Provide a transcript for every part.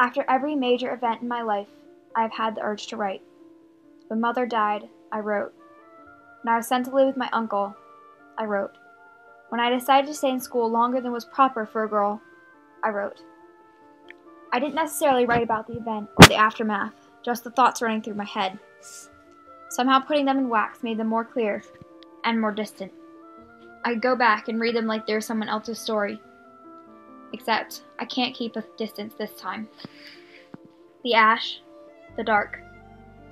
After every major event in my life, I have had the urge to write. When Mother died, I wrote. When I was sent to live with my uncle, I wrote. When I decided to stay in school longer than was proper for a girl, I wrote. I didn't necessarily write about the event or the aftermath, just the thoughts running through my head. Somehow putting them in wax made them more clear and more distant. I'd go back and read them like they were someone else's story. Except, I can't keep a distance this time. The ash, the dark.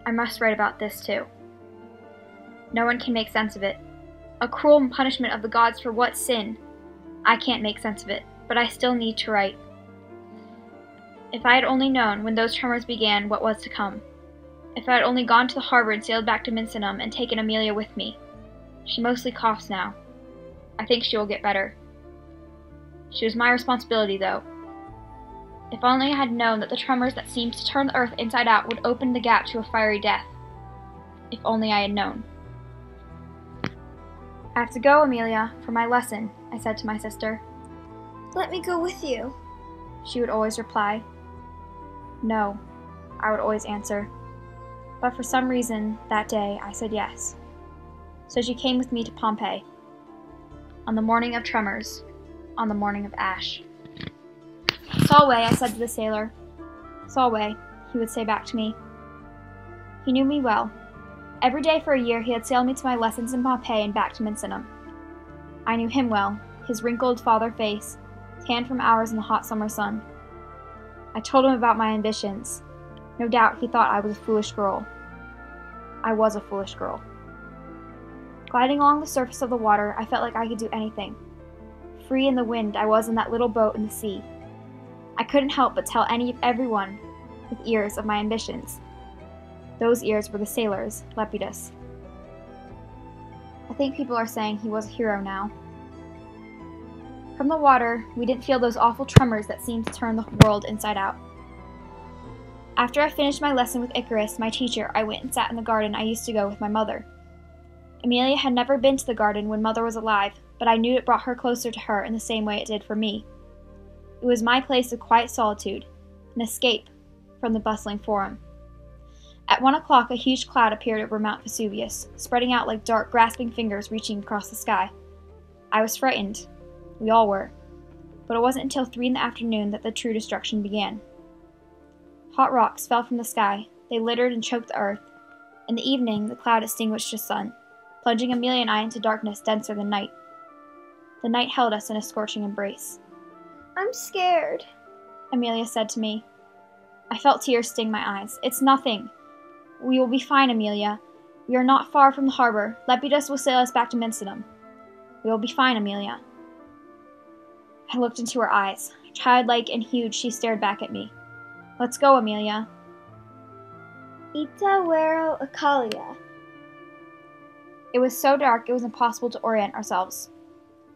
I must write about this too. No one can make sense of it. A cruel punishment of the gods for what sin? I can't make sense of it, but I still need to write. If I had only known when those tremors began what was to come. If I had only gone to the harbor and sailed back to Misenum and taken Amelia with me. She mostly coughs now. I think she will get better. She was my responsibility, though. If only I had known that the tremors that seemed to turn the earth inside out would open the gap to a fiery death. If only I had known. I have to go, Amelia, for my lesson, I said to my sister. Let me go with you, she would always reply. No, I would always answer. But for some reason, that day, I said yes. So she came with me to Pompeii. On the morning of tremors, on the morning of ash. Solway, I said to the sailor. Solway, he would say back to me. He knew me well. Every day for a year he had sailed me to my lessons in Pompeii and back to Misenum. I knew him well, his wrinkled father face, tanned from hours in the hot summer sun. I told him about my ambitions. No doubt he thought I was a foolish girl. I was a foolish girl. Gliding along the surface of the water, I felt like I could do anything. Free in the wind, I was in that little boat in the sea. I couldn't help but tell everyone with ears of my ambitions. Those ears were the sailors, Lepidus. I think people are saying he was a hero now. From the water, we didn't feel those awful tremors that seemed to turn the world inside out. After I finished my lesson with Icarus, my teacher, I went and sat in the garden I used to go with my mother. Amelia had never been to the garden when Mother was alive, but I knew it brought her closer to her in the same way it did for me. It was my place of quiet solitude, an escape from the bustling forum. At 1 o'clock, a huge cloud appeared over Mount Vesuvius, spreading out like dark, grasping fingers reaching across the sky. I was frightened. We all were. But it wasn't until 3 in the afternoon that the true destruction began. Hot rocks fell from the sky. They littered and choked the earth. In the evening, the cloud extinguished the sun, plunging Amelia and I into darkness denser than night. The night held us in a scorching embrace. I'm scared, Amelia said to me. I felt tears sting my eyes. It's nothing. We will be fine, Amelia. We are not far from the harbor. Lepidus will sail us back to Misenum. We will be fine, Amelia. I looked into her eyes. Childlike and huge, she stared back at me. Let's go, Amelia. Ita vero Acalia. It was so dark it was impossible to orient ourselves.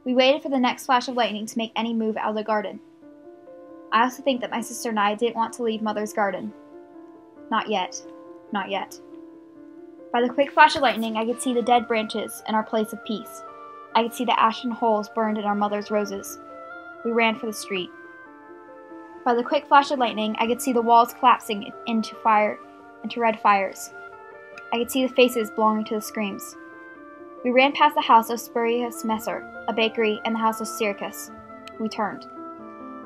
We waited for the next flash of lightning to make any move out of the garden. I also think that my sister and I didn't want to leave Mother's garden. Not yet. Not yet. By the quick flash of lightning, I could see the dead branches in our place of peace. I could see the ashen holes burned in our mother's roses. We ran for the street. By the quick flash of lightning, I could see the walls collapsing into red fires. I could see the faces belonging to the screams. We ran past the house of Spurius Messer, a bakery, and the house of Syricus. We turned.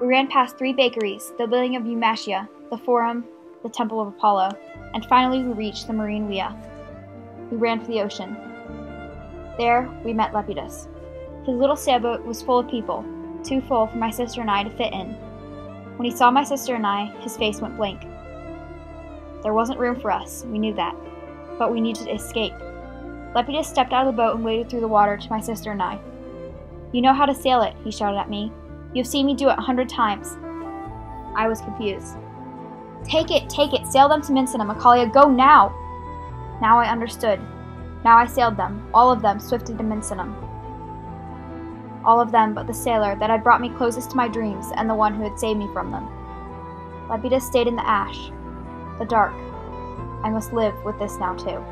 We ran past 3 bakeries, the building of Eumatia, the Forum, the Temple of Apollo, and finally we reached the Marine Via. We ran for the ocean. There, we met Lepidus. His little sailboat was full of people, too full for my sister and I to fit in. When he saw my sister and I, his face went blank. There wasn't room for us, we knew that, but we needed to escape. Lepidus stepped out of the boat and waded through the water to my sister and I. You know how to sail it, he shouted at me. You have seen me do it 100 times. I was confused. Take it, sail them to Misenum, Acalia, go now! Now I understood. Now I sailed them, all of them, swiftly to Misenum. All of them but the sailor that had brought me closest to my dreams and the one who had saved me from them. Lepidus stayed in the ash, the dark. I must live with this now too.